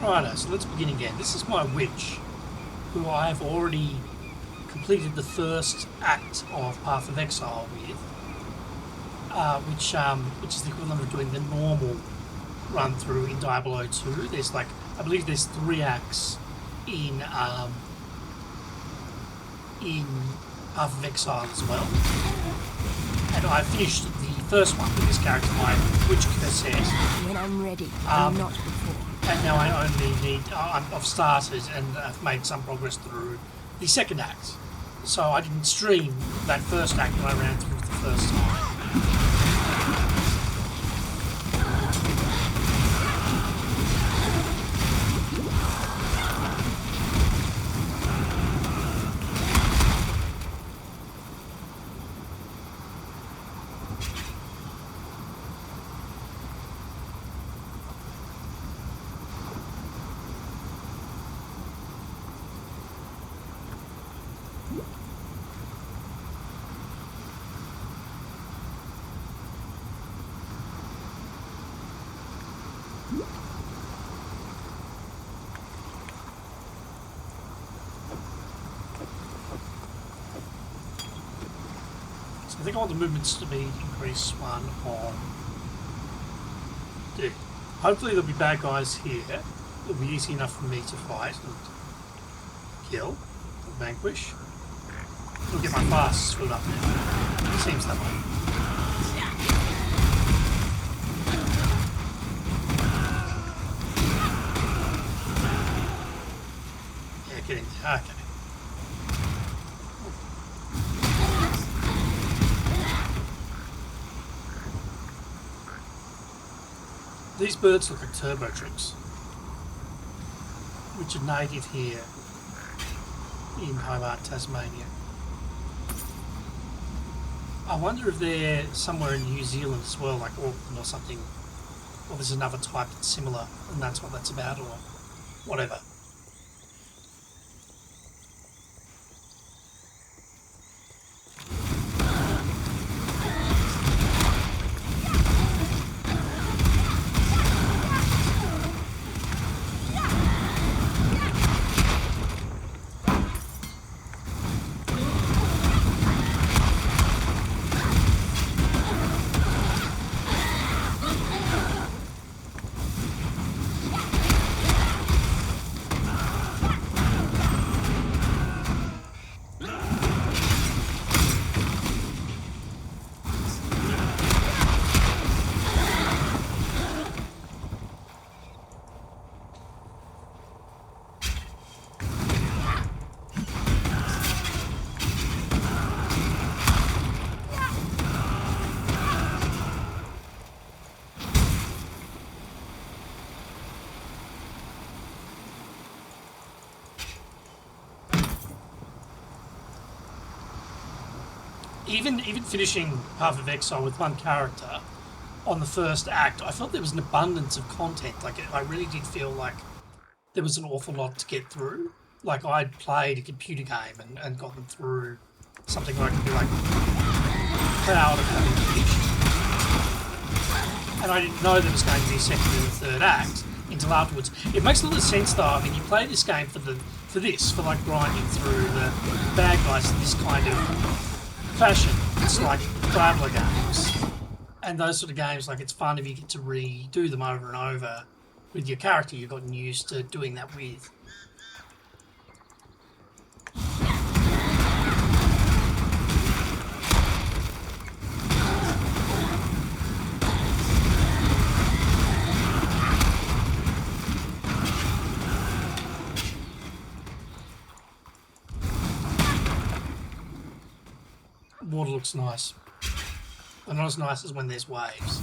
Righto, so let's begin again. This is my witch, who I have already completed the first act of Path of Exile with, which is the equivalent of doing the normal run through in Diablo 2. There's like, I believe there's 3 acts in Path of Exile as well. And I finished the first one with this character, my witch cassette. When I'm ready, I'm not before. And now I only need, I've started and I've made some progress through the second act. So I didn't stream that first act when I ran through it the first time. I think I want the movement speed increase 1 on 2. Hopefully there'll be bad guys here. It'll be easy enough for me to fight and kill or vanquish. I'll get my fasts filled up now. It seems that way. Yeah, get in there. Okay. These birds look like turbo trips, which are native here in Hobart, Tasmania. I wonder if they're somewhere in New Zealand as well, like Auckland or something, or there's another type that's similar and that's what that's about, or whatever. Even finishing Path of Exile with one character on the first act, I felt there was an abundance of content. Like, I really did feel like there was an awful lot to get through. Like, I'd played a computer game and gotten through something where I could be like proud of having finished. And I didn't know there was going to be a second and a third act until afterwards. It makes a lot of sense though. I mean, you play this game for like grinding through the bad guys in this kind of fashion. It's like Traveller games and those sort of games. Like, it's fun if you get to redo them over and over with your character you've gotten used to doing that with. Water looks nice, but not as nice as when there's waves.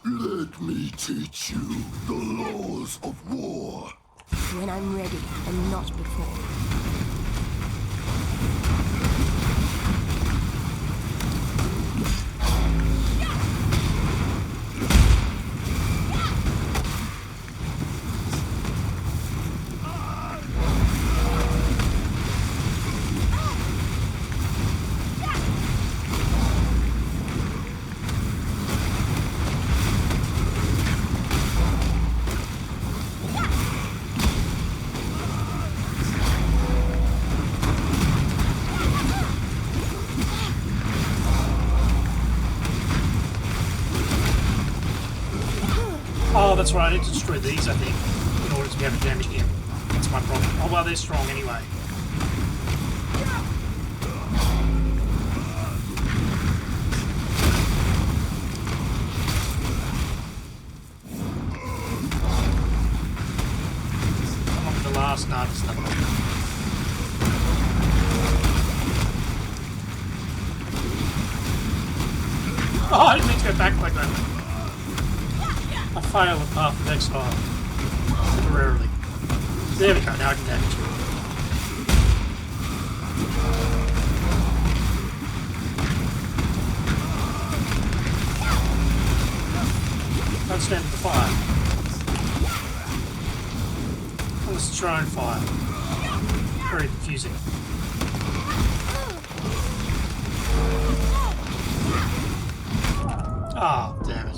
Let me teach you the laws of war. When I'm ready, and not before. Oh, that's right, I need to destroy these, I think, in order to be able to damage him. That's my problem. Oh, well, they're strong anyway. I'm on the last, no, there's another one. Oh, I didn't mean to go back like that. I fail the path of exile. Temporarily. There we go, now I can damage him. Don't stand for fire. Unless it's your own fire. Very confusing. Ah, oh, damn it.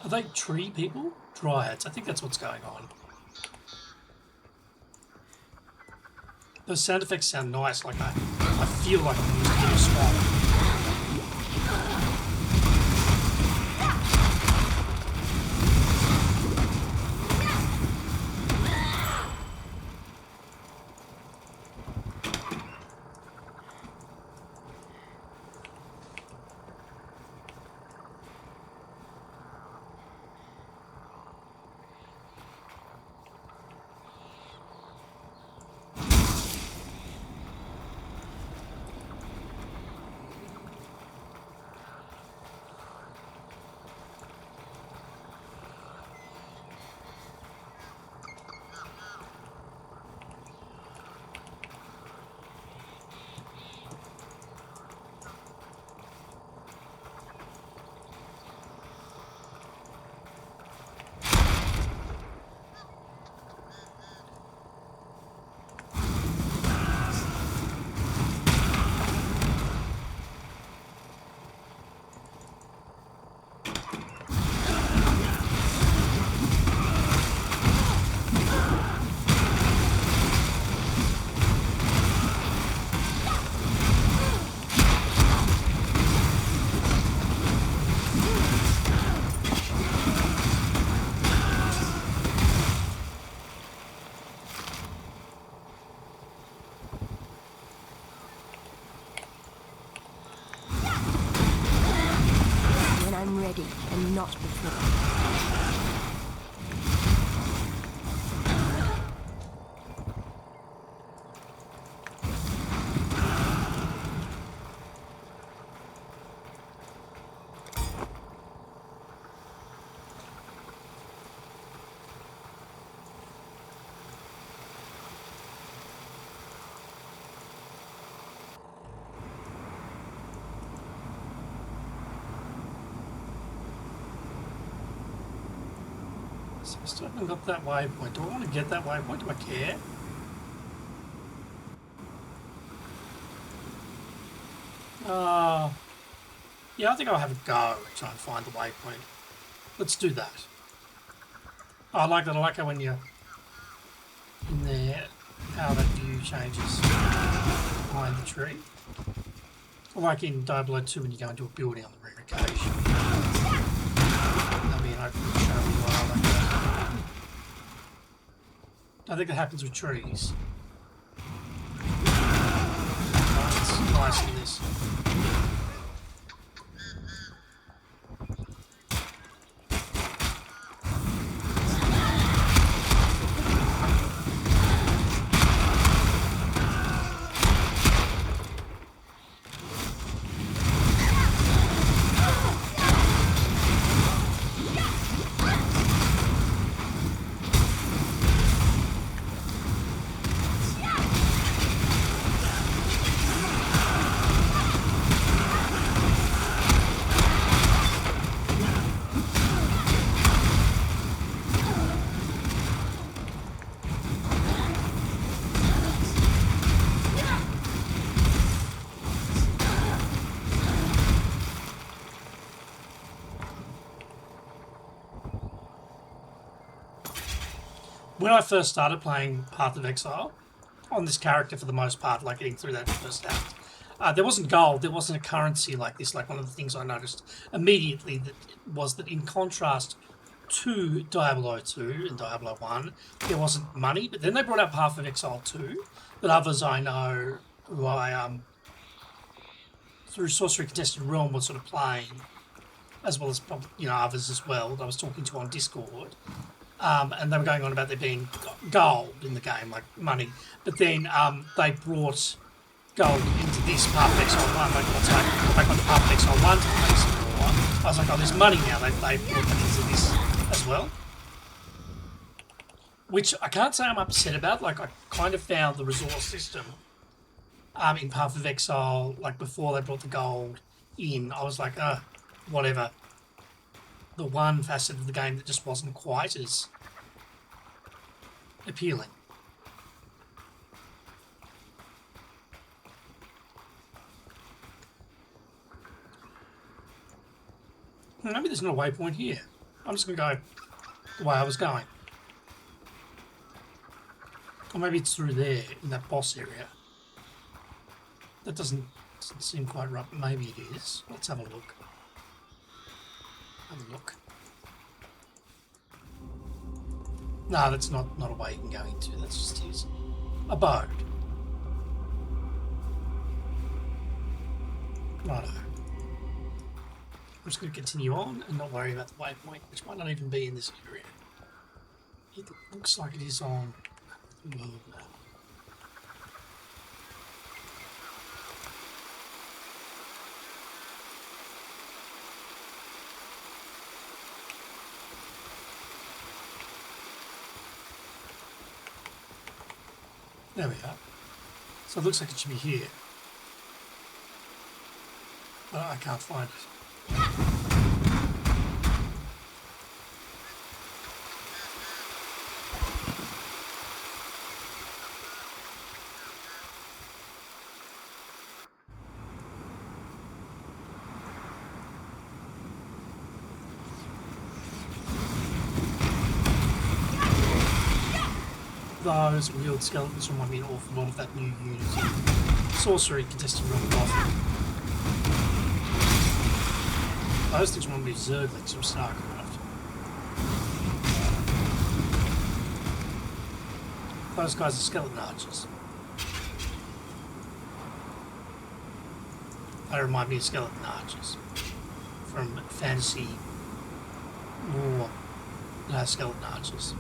Are they tree people? Dryads. I think that's what's going on. Those sound effects sound nice, like I feel like I'm in a swamp. I'm ready, and not before. So I still haven't got that waypoint. Do I want to get that waypoint? Do I care? Yeah, I think I'll have a go and try and find the waypoint. Let's do that. Oh, I like that. I like how when you're in there, how that view changes behind the tree. Like in 002 when you go into a building on the rare occasion. That'll be an open show as well, like that. I think that happens with trees. It's nice in this. When I first started playing Path of Exile, on this character for the most part, like getting through that first act, there wasn't gold, there wasn't a currency like this. Like one of the things I noticed immediately that was that in contrast to 002 and 001, there wasn't money. But then they brought out Path of Exile 2, that others I know who I through Sorcery Contested Realm was sort of playing, as well as others as well that I was talking to on Discord. And they were going on about there being gold in the game, like money. But then they brought gold into this Path of Exile 1. Like, once I got back on the Path of Exile 1 to play some more, I was like, oh, there's money now. They brought that into this as well. Which I can't say I'm upset about. Like, I kind of found the resource system in Path of Exile, like before they brought the gold in, I was like, whatever. The one facet of the game that just wasn't quite as appealing. Maybe there's no waypoint here. I'm just going to go the way I was going. Or maybe it's through there, in that boss area. That doesn't seem quite right, but maybe it is. Let's have a look. Have a look. No, that's not a way you can go into. That's just his abode. Righto. I'm just going to continue on and not worry about the waypoint, which might not even be in this area. It looks like it is on the world map. There we are. So it looks like it should be here. But I can't find it. Those wheeled skeletons remind me an awful lot of that new unit. Sorcery Contested Realm Gothic. Those things remind me of Zerglings from StarCraft. Those guys are skeleton archers. They remind me of skeleton archers from fantasy war that has skeleton archers.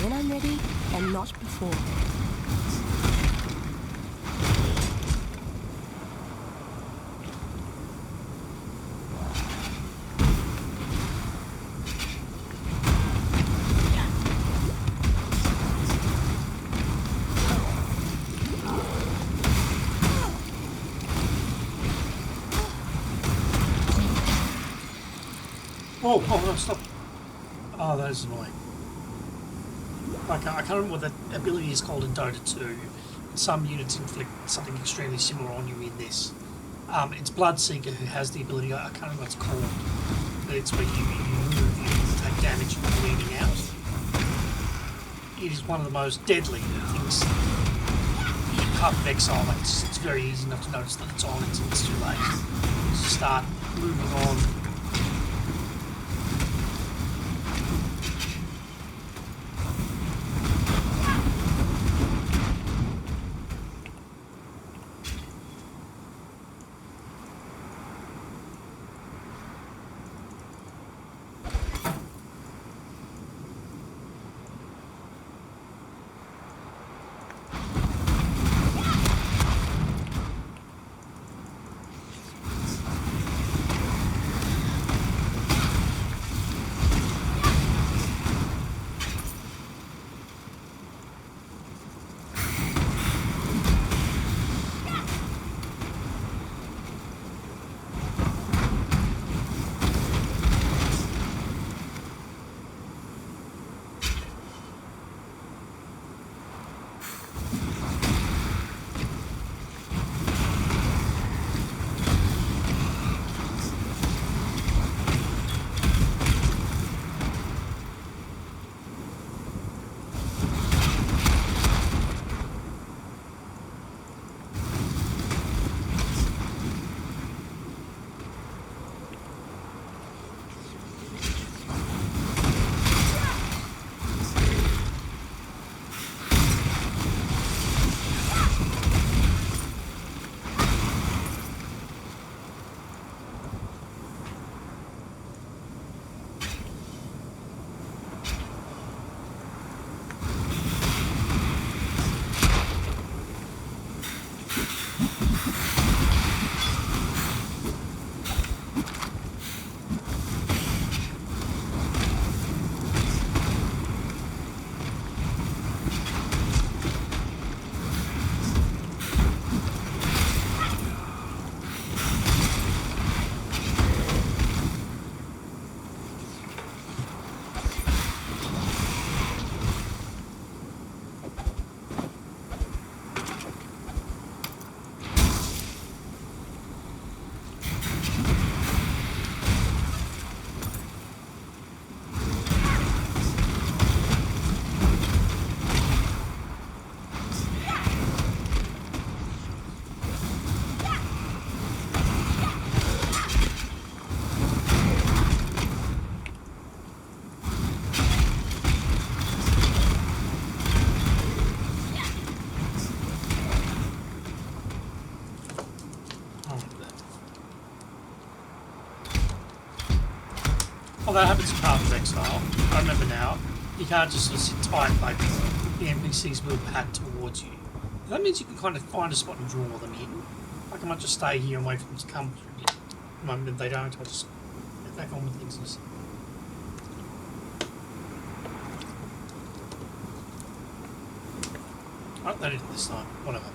When I'm ready, and not before. Oh, no, stop. Oh, that is annoying. Like, I can't remember what that ability is called in Dota 2. Some units inflict something extremely similar on you in this. It's Bloodseeker who has the ability, I can't remember what it's called. But it's where you move, you take damage and bleeding out. It is one of the most deadly things in Path of Exile. Like, it's very easy not to notice that it's on until it's too late. So start moving on. Oh, that happens in Path of Exile. I remember now. You can't just sort of sit tight like the NPCs will pad towards you. That means you can kind of find a spot and draw them in. Like I might just stay here and wait for them to come through here. The moment that they don't, I'll just get back on with things. Oh, they did it this time. Whatever.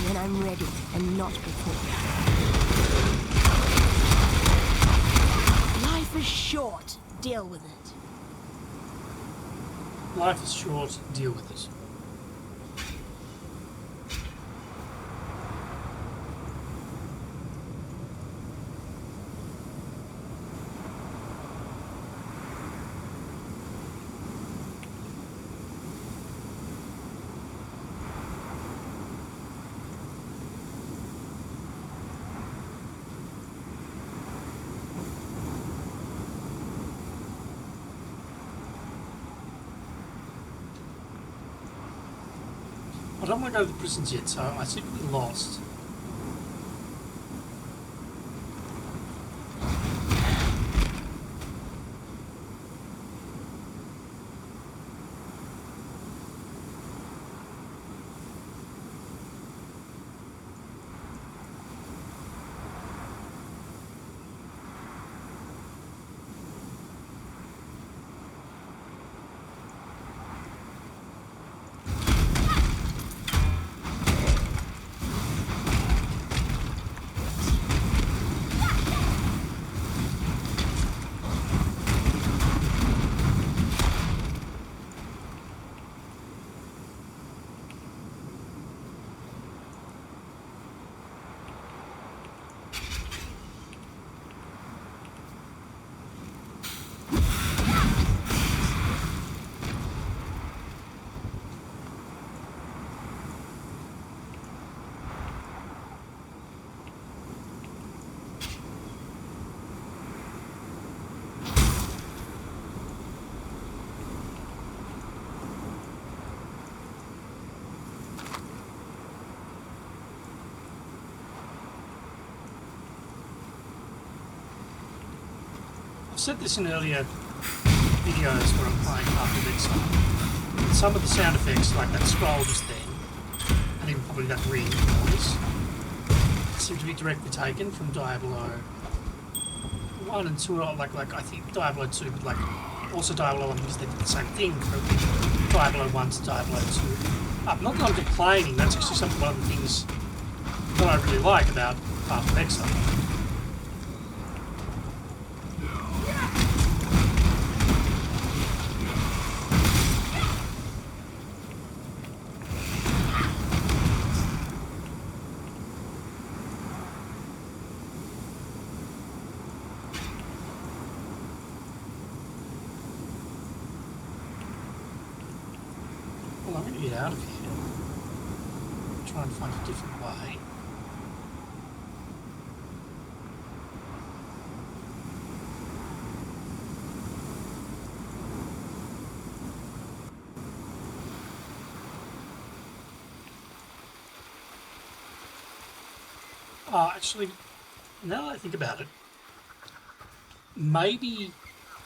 When I'm ready and not before. Life is short. Deal with it. Life is short. Deal with it. I don't want to go to the prisons yet, so I seem to be lost. said this in earlier videos where I'm playing Path of Exile. Some of the sound effects, like that scroll just then, and even probably that ring noise, seem to be directly taken from Diablo 1 and 2, like I think Diablo 2, but like also Diablo 1 because they did the same thing from Diablo 1 to Diablo 2. Not that I'm complaining, that's actually one of the things that I really like about Path of Exile. Well, I'm going to get out of here. Try and find a different way. Actually, now that I think about it, maybe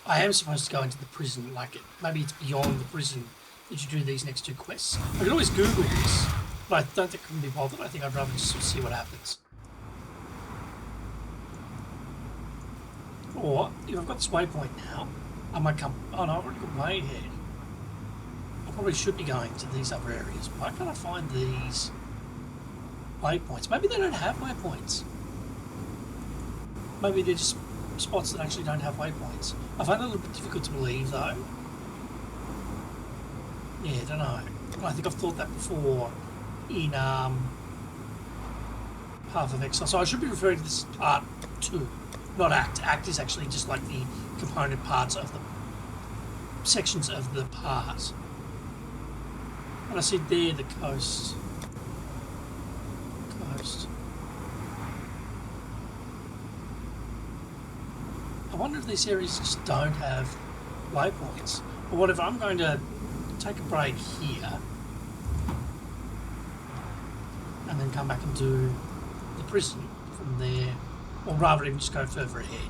I am supposed to go into the prison, like maybe it's beyond the prison that you do these next two quests. I can always Google this, but I don't think I can be bothered. I think I'd rather just see what happens. Or, if I've got this waypoint now, I might come... Oh no, I've already got way ahead. I probably should be going to these other areas. Why can't I find these waypoints? Maybe they don't have waypoints. Maybe they're just spots that actually don't have waypoints. I find it a little bit difficult to believe, though. Yeah, I don't know. I think I've thought that before in Path of Exile. So I should be referring to this as Part 2, not Act. Act is actually just like the component parts of the sections of the part. And I said there, the coast. I wonder if these areas just don't have waypoints. Or what if I'm going to take a break here and then come back and do the prison from there, or rather even just go further ahead.